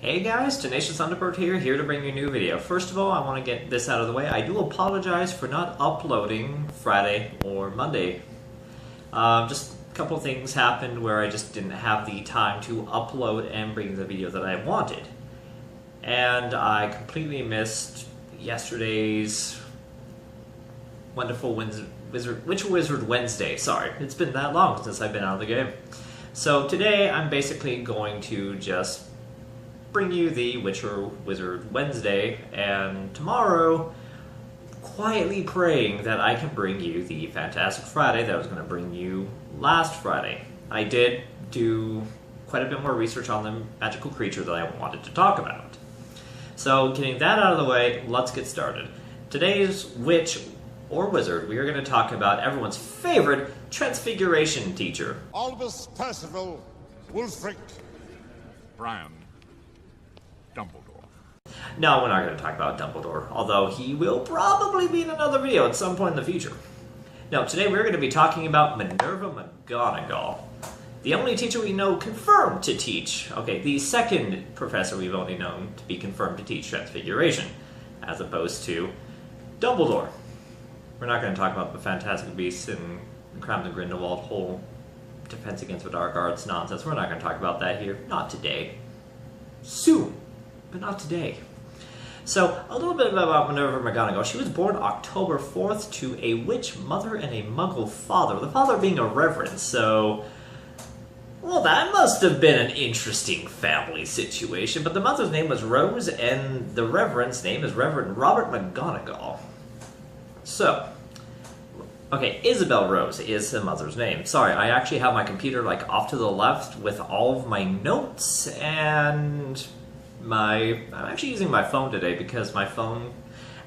Hey guys, Tenacious Thunderbird here to bring you a new video. First of all, I want to get this out of the way. I do apologize for not uploading Friday or Monday. Just a couple of things happened where I just didn't have the time to upload and bring the video that I wanted. And I completely missed yesterday's wonderful Witch Wizard Wednesday. Sorry, it's been that long since I've been out of the game. So today I'm basically going to just bring you the Witcher Wizard Wednesday, and tomorrow quietly praying that I can bring you the Fantastic Friday that I was going to bring you last Friday. I did do quite a bit more research on the magical creature that I wanted to talk about. So getting that out of the way, let's get started. Today's Witch or Wizard, we are going to talk about everyone's favorite Transfiguration teacher. Albus Percival Wulfric Brian Dumbledore. No, we're not going to talk about Dumbledore, although he will probably be in another video at some point in the future. No, today we're going to be talking about Minerva Mcgonagall, the only teacher we know confirmed to teach. Okay, the second professor we've only known to be confirmed to teach Transfiguration, as opposed to Dumbledore. We're not going to talk about the Fantastic Beasts and Cram the Grindelwald whole Defense Against the Dark Arts nonsense. We're not going to talk about that here. Not today. Soon, but not today. So, a little bit about Minerva Mcgonagall. She was born October 4th to a witch mother and a muggle father. The father being a reverend, so... well, that must have been an interesting family situation. But the mother's name was Rose, and the reverend's name is Reverend Robert McGonagall. So... okay, Isabel Rose is the mother's name. Sorry, I actually have my computer like off to the left with all of my notes, and I'm actually using my phone today because my phone,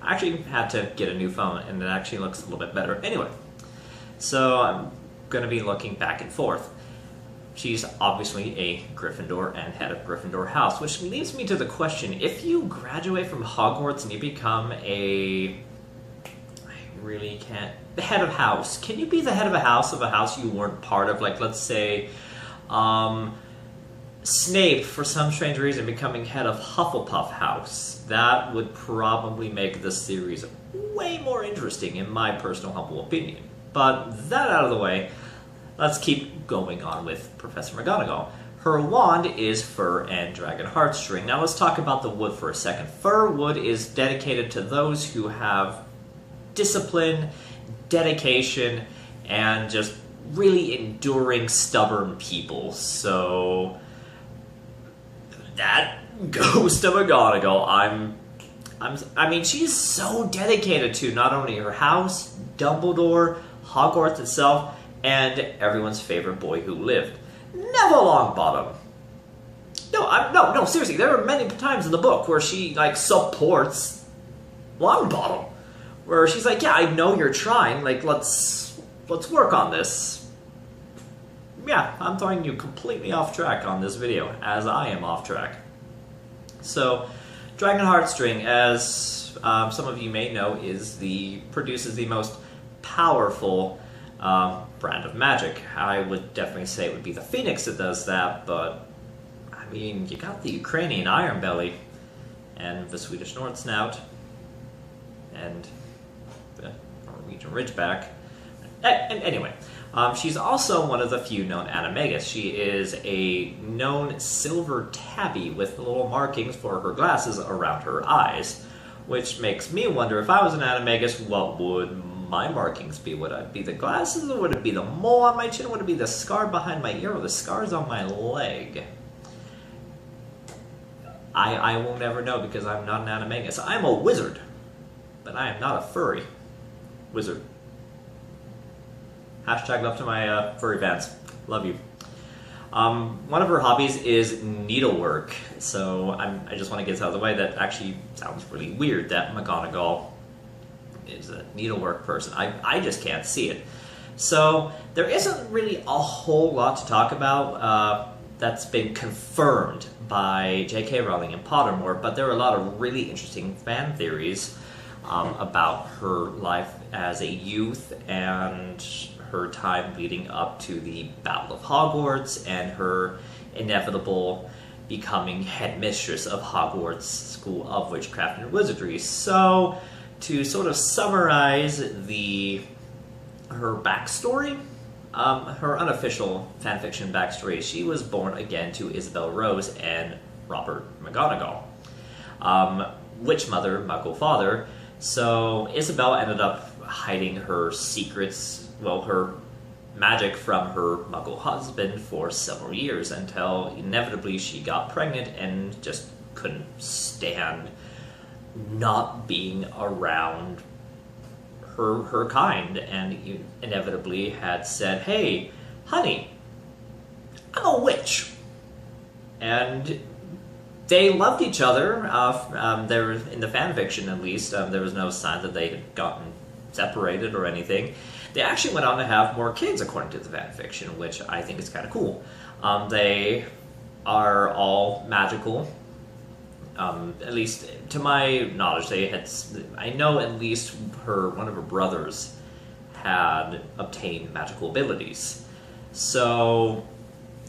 I actually had to get a new phone and it actually looks a little bit better. Anyway, so I'm going to be looking back and forth. She's obviously a Gryffindor and head of Gryffindor House, which leads me to the question, if you graduate from Hogwarts and you become the head of house. Can you be the head of a house you weren't part of? Like, let's say, Snape, for some strange reason, becoming head of Hufflepuff House. That would probably make this series way more interesting, in my personal humble opinion. But that out of the way, let's keep going on with Professor McGonagall. Her wand is fir and dragon heartstring. Now let's talk about the wood for a second. Fir wood is dedicated to those who have discipline, dedication, and just really enduring, stubborn people. So that goes to McGonagall. I mean, she's so dedicated to not only her house, Dumbledore, Hogwarts itself, and everyone's favorite boy who lived, Neville Longbottom. No, seriously, there are many times in the book where she like supports Longbottom. Where she's like, yeah, I know you're trying, like, let's work on this. Yeah, I'm throwing you completely off track on this video, as I am off track. So, Dragon Heartstring, as some of you may know, produces the most powerful brand of magic. I would definitely say it would be the Phoenix that does that, but, I mean, you got the Ukrainian Iron Belly, and the Swedish North Snout, and the Norwegian Ridgeback. Anyway, she's also one of the few known animagus. She is a known silver tabby with little markings for her glasses around her eyes, which makes me wonder, if I was an animagus, what would my markings be? Would it be the glasses, or would it be the mole on my chin? Would it be the scar behind my ear, or the scars on my leg? I won't ever know because I'm not an animagus. I'm a wizard, but I am not a furry wizard. Hashtag love to my furry fans. Love you. One of her hobbies is needlework. So I just want to get this out of the way. That actually sounds really weird that McGonagall is a needlework person. I just can't see it. So there isn't really a whole lot to talk about that's been confirmed by J.K. Rowling and Pottermore, but there are a lot of really interesting fan theories about her life as a youth and her time leading up to the Battle of Hogwarts and her inevitable becoming headmistress of Hogwarts School of Witchcraft and Wizardry. So, to sort of summarize her backstory, her unofficial fanfiction backstory, she was born again to Isabel Rose and Robert McGonagall. Witch mother, Muggle father. So Isabel ended up hiding her secrets, well, her magic from her Muggle husband for several years until inevitably she got pregnant and just couldn't stand not being around her kind, and inevitably had said, "Hey, honey, I'm a witch." And they loved each other. There, in the fan fiction at least, there was no sign that they had gotten separated or anything. They actually went on to have more kids, according to the fan fiction, which I think is kind of cool. They are all magical. At least to my knowledge, they had. I know at least one of her brothers had obtained magical abilities. So,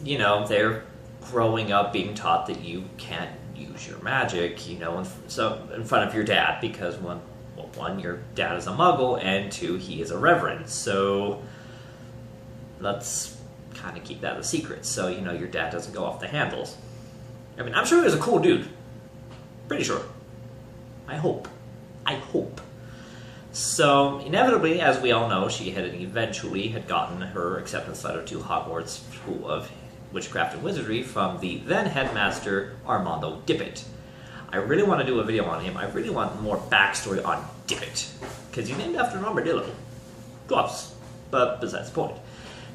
they're growing up being taught that you can't use your magic, so in front of your dad, because one, your dad is a Muggle, and two, he is a Reverend. So let's kind of keep that a secret, so your dad doesn't go off the handles. I mean, I'm sure he was a cool dude. Pretty sure. I hope. So, inevitably, as we all know, she had eventually gotten her acceptance letter to Hogwarts School of Witchcraft and Wizardry from the then headmaster, Armando Dippet. I really want to do a video on him. I really want more backstory on Dippet, because he's named after an armadillo. Close, but besides the point.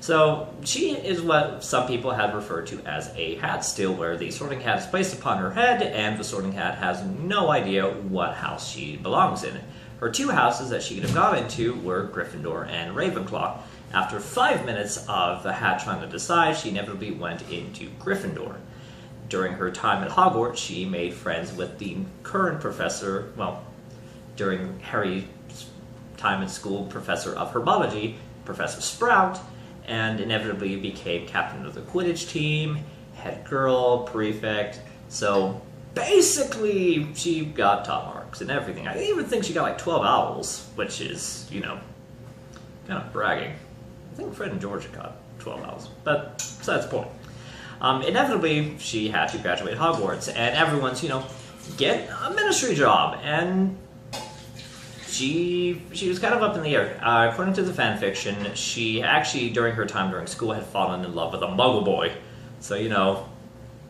So, she is what some people have referred to as a hat still, where the Sorting Hat is placed upon her head, and the Sorting Hat has no idea what house she belongs in. Her two houses that she could have gone into were Gryffindor and Ravenclaw. After 5 minutes of the hat trying to decide, she inevitably went into Gryffindor. During her time at Hogwarts, she made friends with the current professor, during Harry's time at school, professor of herbology, Professor Sprout, and inevitably became captain of the Quidditch team, head girl, prefect. So basically, she got top marks and everything. I even think she got like 12 owls, which is, kind of bragging. I think Fred and George got 12 owls, but besides the point. Inevitably, she had to graduate Hogwarts, and everyone's, get a ministry job, and she was kind of up in the air. According to the fanfiction, she actually, during her time during school, had fallen in love with a Muggle boy. So,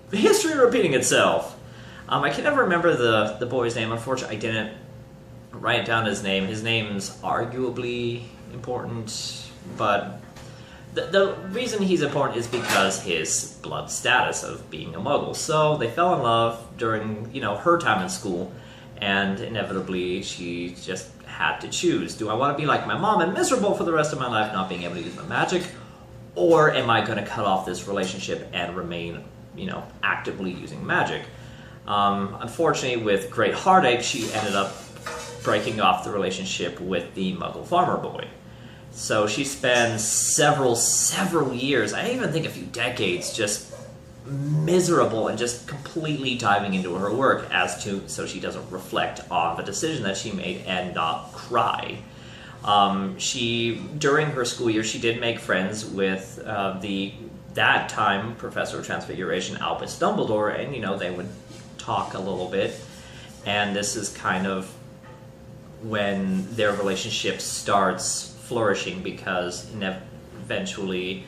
the history repeating itself. I can never remember the boy's name. Unfortunately, I didn't write down his name. His name's arguably important, but the reason he's important is because his blood status of being a Muggle. So they fell in love during, her time in school, and inevitably she just had to choose. Do I want to be like my mom and miserable for the rest of my life, not being able to use my magic, or am I going to cut off this relationship and remain, actively using magic? Unfortunately, with great heartache, she ended up breaking off the relationship with the Muggle farmer boy. So she spends several years, I even think a few decades, just miserable and just completely diving into her work so she doesn't reflect on the decision that she made and not cry. During her school year, she did make friends with that time Professor of Transfiguration, Albus Dumbledore, and they would talk a little bit, and this is kind of when their relationship starts flourishing, because eventually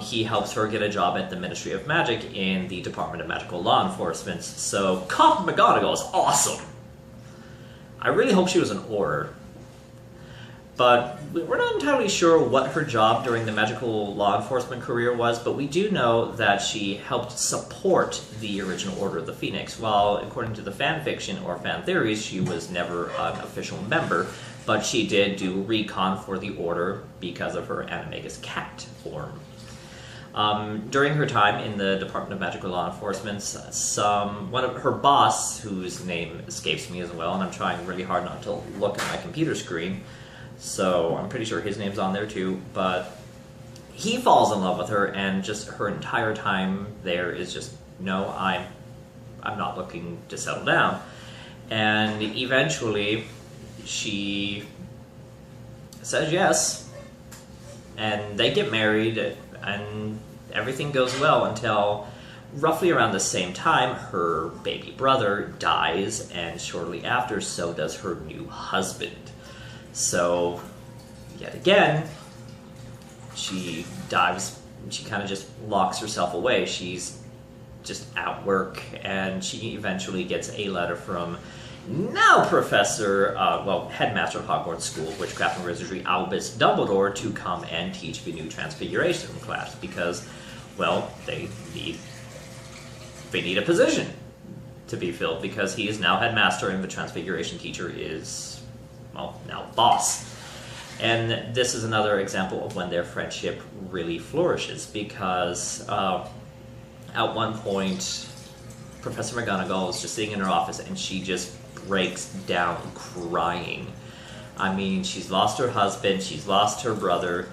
he helps her get a job at the Ministry of Magic in the Department of Magical Law Enforcement. So Cop McGonagall is awesome. I really hope she was an Order. But we're not entirely sure what her job during the magical law enforcement career was, but we do know that she helped support the original Order of the Phoenix. While, according to the fan fiction or fan theories, she was never an official member, but she did do recon for the Order because of her Animagus cat form. During her time in the Department of Magical Law Enforcement, one of her boss, whose name escapes me as well, and I'm trying really hard not to look at my computer screen, so I'm pretty sure his name's on there too, but he falls in love with her, and just her entire time there is just no, I'm not looking to settle down. And eventually, she says yes, and they get married, and everything goes well until roughly around the same time, her baby brother dies, and shortly after, so does her new husband. So, yet again, she dives, she kind of just locks herself away. She's just at work, and she eventually gets a letter from now headmaster of Hogwarts School of Witchcraft and Wizardry, Albus Dumbledore, to come and teach the new Transfiguration class because, well, they need a position to be filled because he is now headmaster and the Transfiguration teacher is, well, now boss. And this is another example of when their friendship really flourishes because at one point, Professor McGonagall is just sitting in her office and she just breaks down crying. I mean, she's lost her husband, she's lost her brother,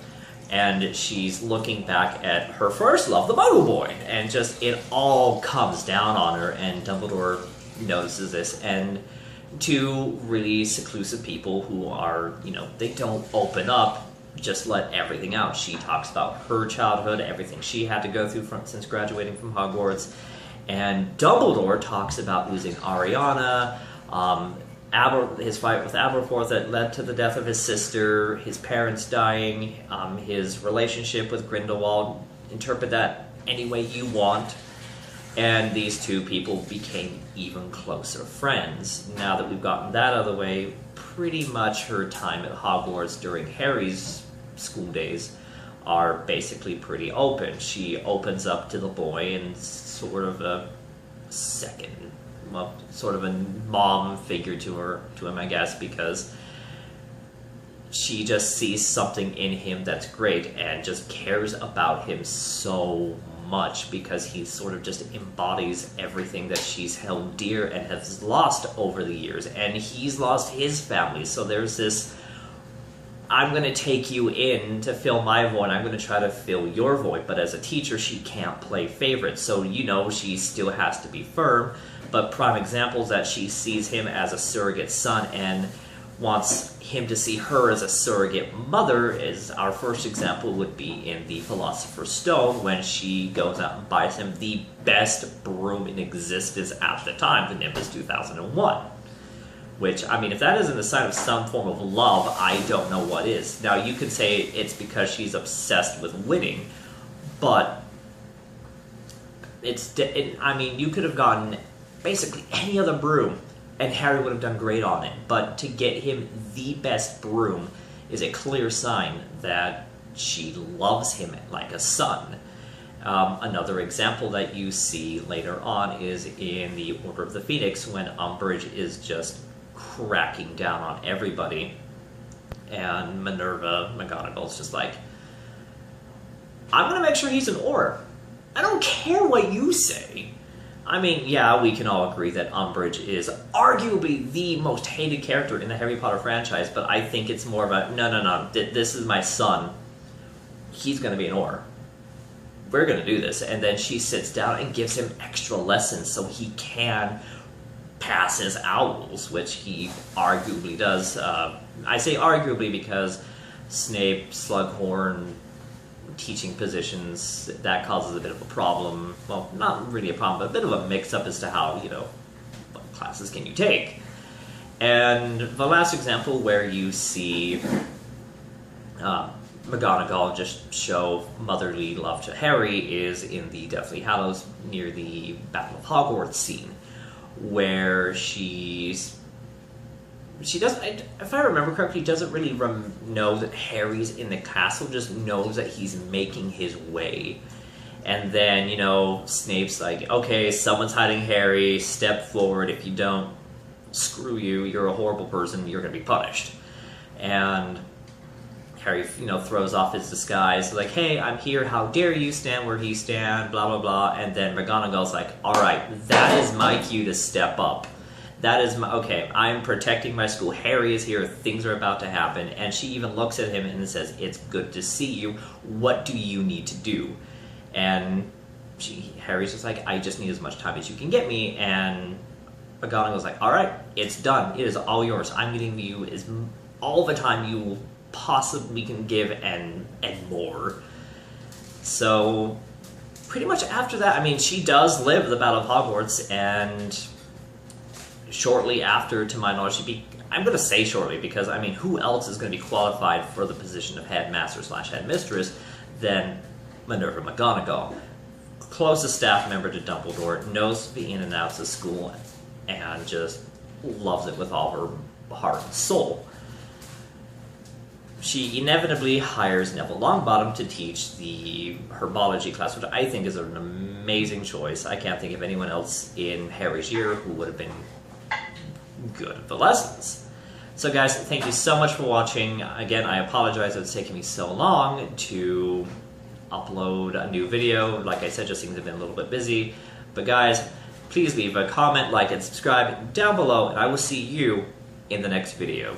and she's looking back at her first love, the Muggle boy, and just it all comes down on her, and Dumbledore notices this, and two really seclusive people who are, they don't open up, just let everything out. She talks about her childhood, everything she had to go through since graduating from Hogwarts, and Dumbledore talks about losing Ariana, his fight with Aberforth that led to the death of his sister, his parents dying, his relationship with Grindelwald. Interpret that any way you want. And these two people became even closer friends. Now that we've gotten that out of the way, pretty much her time at Hogwarts during Harry's school days are basically pretty open. She opens up to the boy in sort of a sort of a mom figure to him, I guess, because she just sees something in him that's great and just cares about him so much because he sort of just embodies everything that she's held dear and has lost over the years, and he's lost his family, so there's this, I'm going to take you in to fill my void, I'm going to try to fill your void, but as a teacher she can't play favorite, so she still has to be firm. But prime examples that she sees him as a surrogate son and wants him to see her as a surrogate mother is our first example would be in the Philosopher's Stone when she goes out and buys him the best broom in existence at the time, the Nimbus 2001. Which, I mean, if that isn't a sign of some form of love, I don't know what is. Now, you could say it's because she's obsessed with winning, but you could have gotten basically any other broom, and Harry would have done great on it. But to get him the best broom is a clear sign that she loves him like a son. Another example that you see later on is in the Order of the Phoenix when Umbridge is just cracking down on everybody, and Minerva Mcgonagall is just like, I'm going to make sure he's an Auror. I don't care what you say. I mean, yeah, we can all agree that Umbridge is arguably the most hated character in the Harry Potter franchise, but I think it's more about, no, this is my son. He's going to be an Auror. We're going to do this. And then she sits down and gives him extra lessons so he can pass his owls, which he arguably does. I say arguably because Snape, Slughorn, teaching positions, that causes a bit of a problem. Well, not really a problem, but a bit of a mix-up as to how, what classes can you take. And the last example where you see McGonagall just show motherly love to Harry is in the Deathly Hallows near the Battle of Hogwarts scene, where she doesn't, if I remember correctly, doesn't really know that Harry's in the castle, just knows that he's making his way. And then, Snape's like, okay, someone's hiding Harry, step forward, if you don't, screw you, you're a horrible person, you're going to be punished. And Harry, throws off his disguise, like, hey, I'm here, how dare you stand where he stand, blah, blah, blah. And then McGonagall's like, alright, that is my cue to step up. That is okay, I'm protecting my school. Harry is here, things are about to happen. And she even looks at him and says, it's good to see you. What do you need to do? And Harry's just like, I just need as much time as you can get me, and McGonagall's like, all right, it's done. It is all yours. I'm giving you all the time you possibly can give and more. So pretty much after that, I mean, she does live the Battle of Hogwarts, and shortly after, to my knowledge, I'm going to say shortly because, I mean, who else is going to be qualified for the position of headmaster/headmistress than Minerva Mcgonagall? Closest staff member to Dumbledore, knows the in and outs of school, and just loves it with all her heart and soul. She inevitably hires Neville Longbottom to teach the herbology class, which I think is an amazing choice. I can't think of anyone else in Harry's year who would have been good at the lessons. So guys, thank you so much for watching. Again, I apologize that it's taking me so long to upload a new video. Like I said, just things have been a little bit busy. But guys, please leave a comment, like, and subscribe down below, and I will see you in the next video.